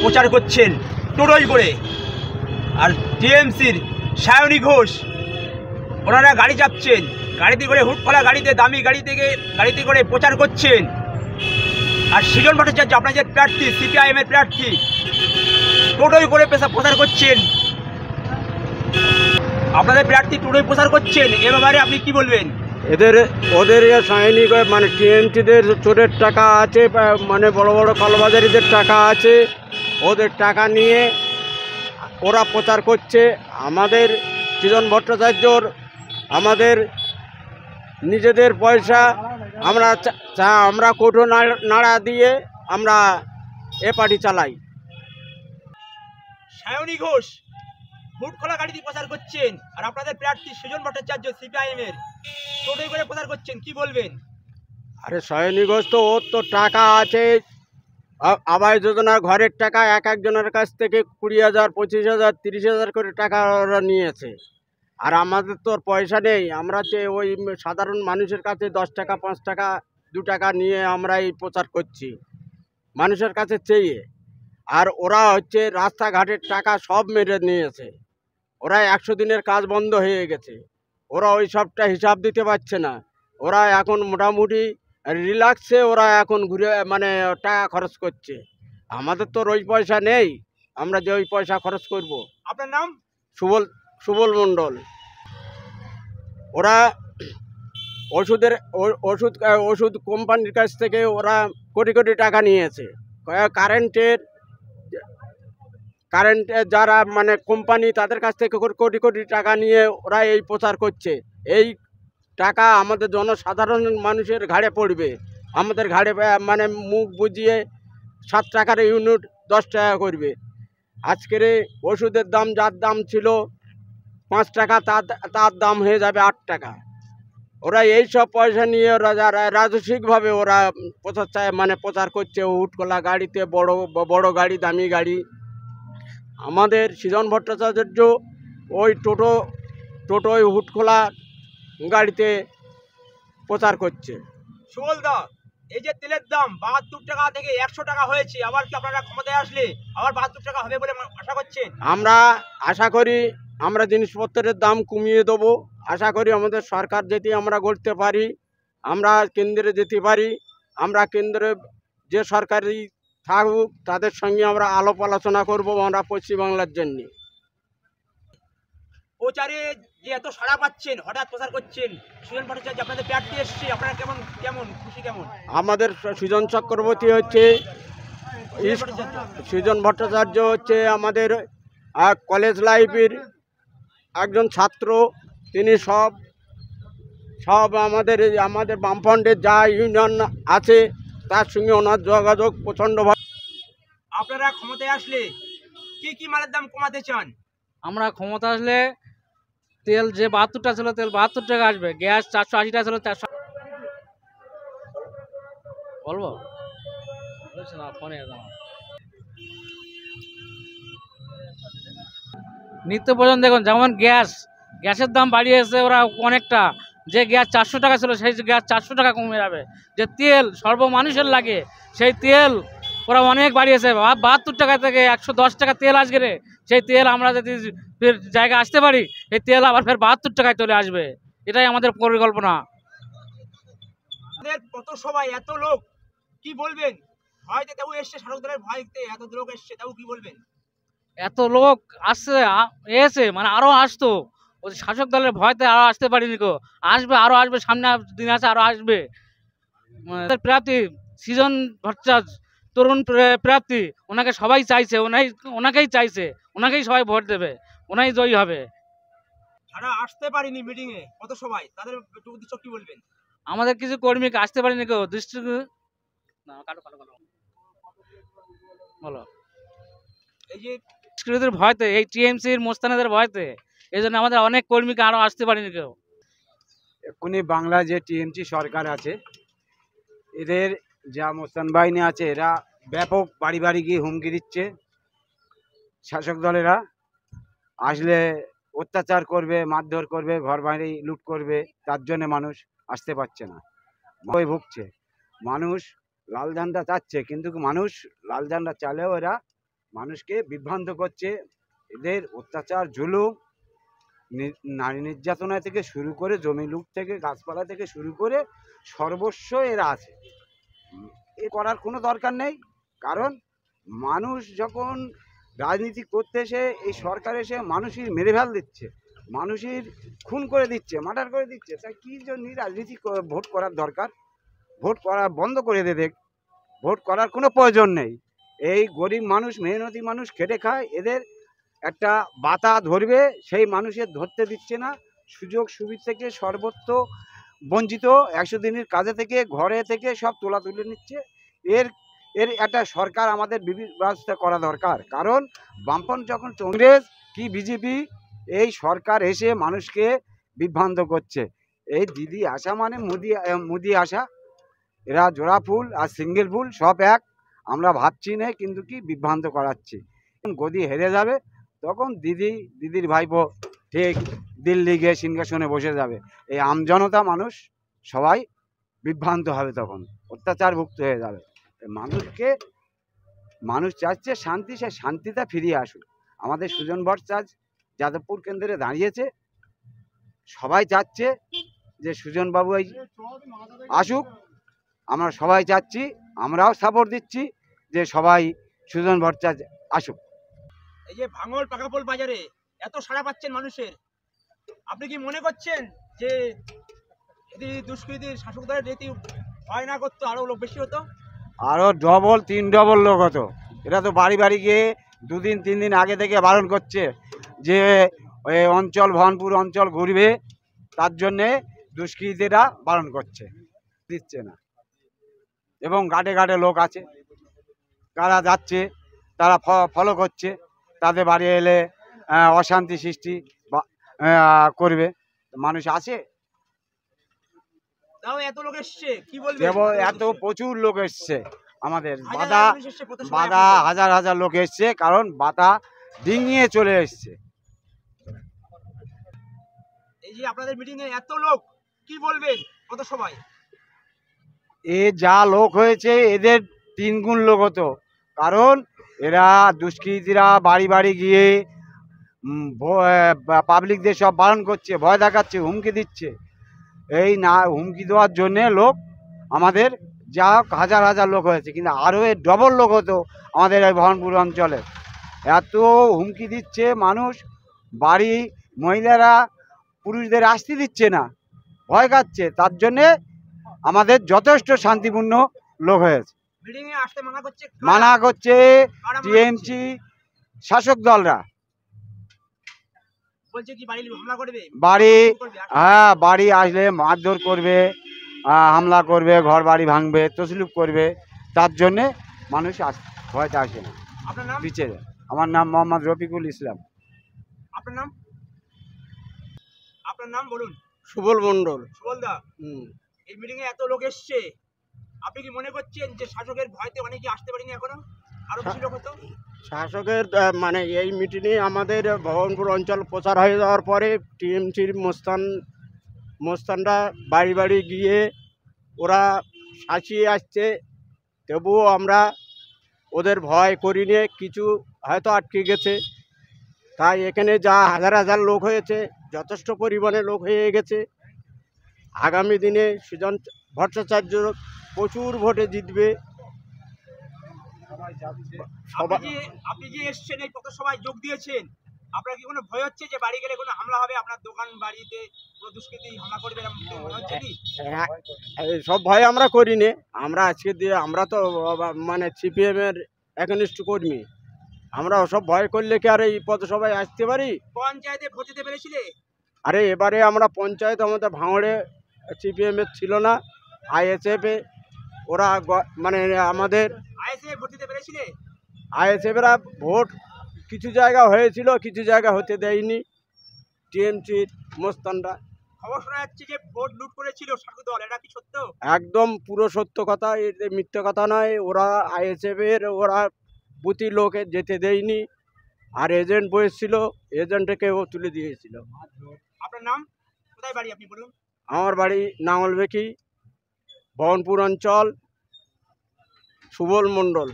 প্রচার করছেন টোটোয় করে। আর টিএমসির সায়নী ঘোষ ওনারা গাড়ি চাপছেন, গাড়িতে করে হুটখোলা গাড়িতে দামি গাড়িতে করে প্রচার করছেন। আর সৃজন ভট্টাচার্য আপনার যে প্রার্থী সিপিআইএমের প্রার্থী টোটোয় করে প্রচার করছেন, আপনাদের প্রার্থী টোটোয় প্রচার করছেন, এ ব্যাপারে আপনি কি বলবেন? ওদের সায়নী মানে টিএমসিদের চোরের টাকা আছে, মানে বড় বড় কালোবাজারিদের টাকা আছে, ওদের টাকা নিয়ে ওরা প্রচার করছে। আমাদের সৃজন ভট্টাচার্যর আমাদের নিজেদের পয়সা আমরা কোটো নাড়া দিয়ে আমরা এ পার্টি চালাই। সায়নী ঘোষ হুটখোলা গাড়িতে প্রচার করছেন, আর আপনাদের প্রার্থী সৃজন ভট্টাচার্য সিপিআইএমের টোটোয় করে প্রচার করছেন, কি বলবেন? আরে সায়নী ঘোষ তো ওর তো টাকা আছে, আবাস যোজনার ঘরের টাকা একজনের কাছ থেকে 20,000, 25,000, 30,000 করে টাকা ওরা নিয়েছে। আর আমাদের তো পয়সা নেই, আমরা ওই সাধারণ মানুষের কাছে 10 টাকা, 5 টাকা, 2 টাকা নিয়ে আমরা এই প্রচার করছি মানুষের কাছে চেয়ে। আর ওরা রাস্তাঘাটের টাকা সব মেরে নিয়েছে। ওরা 100 দিনের কাজ বন্ধ হয়ে গেছে, ওরা ওই সবটা হিসাব দিতে পারছে না। ওরা এখন মোটামুটি রিল্যাক্সে ওরা এখন ঘুরে মানে টাকা খরচ করছে। আমাদের তো ওই পয়সা নেই, আমরা যে ওই পয়সা খরচ করব। আপনার নাম? সুবল মণ্ডল। ওরা ওষুধ কোম্পানির কাছ থেকে ওরা কোটি কোটি টাকা নিয়েছে। কারেন্টের যারা মানে কোম্পানি তাদের কাছ থেকে কোটি কোটি টাকা নিয়ে ওরা এই প্রচার করছে। এই টাকা আমাদের জনসাধারণ মানুষের ঘাড়ে পড়বে, আমাদের ঘাড়ে মানে মুখ বুঝিয়ে 7 টাকার ইউনিট 10 টাকা করবে। আজকের ওষুধের দাম যার দাম ছিল 5 টাকা, তার দাম হয়ে যাবে 8 টাকা। ওরা এই সব পয়সা নিয়ে ওরা রাজস্বিকভাবে ওরা প্রচার করছে হুটখোলা গাড়িতে, বড় গাড়ি, দামি গাড়ি। আমাদের সৃজন ভট্টাচার্য ওই টোটোয় হুটখোলা গাড়িতে প্রচার করছে। সুবলদা, এই যে তেলের দাম 72 টাকা থেকে 100 টাকা হয়েছে, আবার কি আপনারা ক্ষমতায় আসলে আবার 72 টাকা হবে বলে আশা করছেন? আমরা আশা করি আমরা জিনিসপত্রের দাম কমিয়ে দেবো। আশা করি আমাদের সরকার যদি আমরা গড়তে পারি, আমরা কেন্দ্রে যেতে পারি, আমরা কেন্দ্রে যে সরকারি থাকুক তাদের সঙ্গে আমরা আলাপ আলোচনা করবো আমরা পশ্চিমবাংলার জন্য। প্রচারে যে এত সাড়া পাচ্ছেন, হঠাৎ প্রচার করছেন, সৃজন ভট্টাচার্য আপনাদের প্রার্থী এসছে, আপনারা কেমন খুশি? কেমন আমাদের সৃজন চক্রবর্তী সৃজন ভট্টাচার্য আমাদের কলেজ লাইফের একজন ছাত্র। তিনি সব আমাদের বামফ্রন্টের যা ইউনিয়ন আছে তার সঙ্গে ওনার যোগাযোগ প্রচণ্ডভাবে। আপনারা ক্ষমতায় আসলে কি মালের দাম কমাতে চান? আমরা ক্ষমতা আসলে তেল যে 72 টাকা ছিল, তেল 72 টাকা আসবে। গ্যাস 480 টাকা ছিল, 400 বলবো না ফোনে। নিত্য প্রয়োজন দেখুন, যেমন গ্যাসের দাম বাড়িয়েছে ওরা অনেকটা। যে গ্যাস 400 টাকা ছিল সেই গ্যাস 400 টাকা কমে যাবে। যে তেল সর্বমানুষের লাগে সেই তেল ওরা অনেক বাড়িয়েছে। 72 টাকা থেকে 110 টাকা তেল আসবে রে। সেই তেল আমরা যদি জায়গায় আসতে পারি, সেই তেল আবার ফের 72 টাকায় চলে আসবে। এটাই আমাদের পরিকল্পনা। কত সবাই, এত লোক, কি বলবেন? ভয়তে তাও এসছে, শাসক দলের ভয়তে এত লোক এসছে, তাও কি বলবেন? এত লোক এসে মানে আরো আসতো, ওই শাসক দলের ভয়তে আরো আসতে পারিনি। আসবে, আরো আসবে, সামনে দিন আছে আরো আসবে। প্রার্থী সৃজন ভট্টাচার্য তরুণ প্রার্থী, ওনাকে সবাই চাইছে, ওনাকেই চাইছে, ওনাকেই সবাই ভোট দেবে, ওনাই জয়ী হবে। যারা আসতে পারিনি মিটিং এ, কত সবাই, তাদের উদ্দেশ্য কি বলবেন? আমাদের কিছু কর্মীকে আসতে পারিনি কেউ বলো এই যে ভয়তে, এই টিএমসির মোস্তানেদের ভয়তে, এই জন্য আমাদের অনেক কর্মীকে আরো আসতে পারিনি কেউ। এক্ষুনি বাংলা যে টিএমসি সরকার আছে, এদের যা মোস্তান বাহিনী আছে, এরা ব্যাপক বাড়ি বাড়ি গিয়ে হুমকি দিচ্ছে। শাসক দলেরা আসলে অত্যাচার করবে, মারধর করবে, ঘর বাড়ি লুট করবে, তার জন্য মানুষ আসতে পারছে না, ভয় ভুগছে। মানুষ লাল ঝান্ডা চাচ্ছে, কিন্তু মানুষ লাল ঝান্ডা চালেও এরা মানুষকে বিভ্রান্ত করছে। এদের অত্যাচার, জুলুম, নারী নির্যাতনা থেকে শুরু করে জমি লুট থেকে গাছপালা থেকে শুরু করে সর্বস্ব এরা আছে। এ করার কোনো দরকার নেই, কারণ মানুষ যখন রাজনীতি করতে এসে এই সরকার এসে মানুষের মেরে ফেল দিচ্ছে, মানুষের খুন করে দিচ্ছে, মার্ডার করে দিচ্ছে, তাই কী জন্য রাজনীতি ভোট করার দরকার? ভোট করা বন্ধ করে দেখ, ভোট করার কোনো প্রয়োজন নেই। এই গরিব মানুষ, মেহনতি মানুষ খেটে খায়, এদের একটা বাতা ধরবে, সেই মানুষের ধরতে দিচ্ছে না। সুযোগ সুবিধা থেকে সর্বত্র বঞ্চিত, 100 দিনের কাজে থেকে ঘরে থেকে সব তোলা তুলে নিচ্ছে। এর এর একটা সরকার আমাদের ব্যবস্থা করা দরকার, কারণ বামপন্থী যখন কংগ্রেস কি বিজেপি, এই সরকার এসে মানুষকে বিভ্রান্ত করছে। এই দিদি আসা মানে মুদি আসা, এরা জোড়া ফুল আর সিঙ্গেল ফুল সব এক, আমরা ভাবছি না, কিন্তু কি বিভ্রান্ত করাচ্ছি। গদি হেরে যাবে তখন দিদির ভাইপো ঠিক দিল্লি গিয়ে সিংহাসনে বসে যাবে। এই আমজনতা মানুষ সবাই বিভ্রান্ত হবে, তখন অত্যাচারভুক্ত হয়ে যাবে। মানুষ চাচ্ছে শান্তি, সে শান্তিটা ফিরিয়ে আসুক। আমাদের সুজন ভট্টাচার্য যাদবপুর কেন্দ্রে দাঁড়িয়েছে, সবাই চাচ্ছে যে সুজনবাবু এই আসুক। আমরা সবাই চাচ্ছি, আমরাও সাপোর্ট দিচ্ছি যে সবাই সুজন ভট্টাচার্য আসুক। এই যে ভাঙড় পাকাপোল বাজারে এত সাড়া পাচ্ছেন মানুষের, আপনি কি মনে করছেন যে যদি দুষ্কৃতীর শাসক দলের রীতি ভয় না করতো আরো লোক বেশি হতো? আরও ডবল 3 ডবল লোক হতো। এরা তো বাড়ি বাড়ি গিয়ে 2 দিন 3 দিন আগে থেকে বারণ করছে যে ওই অঞ্চল, ভবানপুর অঞ্চল ঘুরবে, তার জন্যে দুষ্কৃতীরা বারণ করছে, দিচ্ছে না। এবং ঘাটে ঘাটে লোক আছে, কারা যাচ্ছে, তারা ফলো করছে, তাদের বাড়ি এলে অশান্তি সৃষ্টি করবে। মানুষ আছে, তাও এত লোক এসছে, কি বলবেন? এত প্রচুর লোক এসছে, আমাদের বাধা হাজার হাজার লোক এসছে, কারণ বাধা ডিঙিয়ে চলে এসছে। এই যে আপনাদের মিটিং এ এত লোক, কি বলবেন কত সবাই? এ যা লোক হয়েছে এদের 3 গুণ লোক হতো, কারণ এরা দুষ্কৃতীরা বাড়ি বাড়ি গিয়ে পাবলিকদের সব বারণ করছে, ভয় দেখাচ্ছে, হুমকি দিচ্ছে। এই না হুমকি দেওয়ার জন্যে লোক আমাদের যা হাজার হাজার লোক হয়েছে, কিন্তু আরও এর ডবল লোক হতো আমাদের এই ভবানপুর অঞ্চলে। এত হুমকি দিচ্ছে, মানুষ বাড়ি মহিলারা পুরুষদের আসতে দিচ্ছে না, ভয় খাচ্ছে, তার জন্যে আমাদের যথেষ্ট শান্তিপূর্ণ লোক হয়েছে। মিটিং এ আসতে মানা করছে টিএমসি শাসক দলরা, বলছে কি বাড়ি হামলা করবে, বাড়ি আসলে মারধর করবে, হামলা করবে, ঘর বাড়ি ভাঙবে, তসলুপ করবে, তার জন্যে মানুষ ভয়তে আসে না। আপনার নাম? পিছিয়ে। আমার নাম মোহাম্মদ রফিকুল ইসলাম। আপনার নাম? আপনার নাম বলুন। সুবল মন্ডল। সুবল দা, এই মিটিং এ এত লোক এসছে, আপনি কি মনে করছেন যে শাসকের ভয়তে অনেকে আসতে পারেনি, এখনো আরো বেশি লোক হতো? শাসকের মানে এই মিটিংয়ে আমাদের ভবানপুর অঞ্চল প্রচার হয়ে যাওয়ার পরে টিএমসির মোস্তানরা বাড়ি বাড়ি গিয়ে ওরা শাসিয়ে আসছে, তবুও আমরা ওদের ভয় করি নিয়ে কিছু হয়তো আটকে গেছে। তাই এখানে যা হাজার হাজার লোক হয়েছে, যথেষ্ট পরিমাণে লোক হয়ে গেছে। আগামী দিনে সুজন ভট্টাচার্য প্রচুর ভোটে জিতবে। আপনি যে এসছেন, এই কত সবাই যোগ দিয়েছেন, আপনার কি কোনো ভয় হচ্ছে যে বাড়ি গেলে কোনো হামলা হবে, আপনার দোকান বাড়িতে কোনো দুষ্কৃতী হামলা করবে, মনে হচ্ছে কি? সব ভয় আমরা করি নে, আমরা আজকে দিয়ে আমরা তো মানে সিপিএম এর একনিষ্ঠ কর্মী, আমরা ওসব ভয় করলে কি আর এই পথসভায় আসতে পারি? পঞ্চায়েতে ভোট দিতে পেরেছিলে? আরে এবারে আমরা পঞ্চায়েত আমাদের ভাঙড়ে সিপিএম এর ছিল না, আইএসএফ এ ওরা মানে আমাদের আইএসএফ ভোট দিতে পেরেছিলে? আইএসএফ এরা ভোট কিছু জায়গা হয়েছিল, কিছু জায়গা হতে দেয়নি টিএমসির মোস্তানরা। খবর শোনা যাচ্ছে যে ভোট লুট করেছিল শাসক দল, এটা কি সত্য? একদম পুরো সত্য কথা, এতে মিথ্যে কথা নয়। ওরা আইএসএফ এর ওরা বুথি লোকে যেতে দেয়নি, আর এজেন্ট বসেছিল, এজেন্টকে ও তুলে দিয়েছিল। আপনার নাম, কোথায় বাড়ি আপনি বলুন? আমার বাড়ি নাঙ্গলবেকি, ভবানপুর অঞ্চল, সুবল মন্ডল।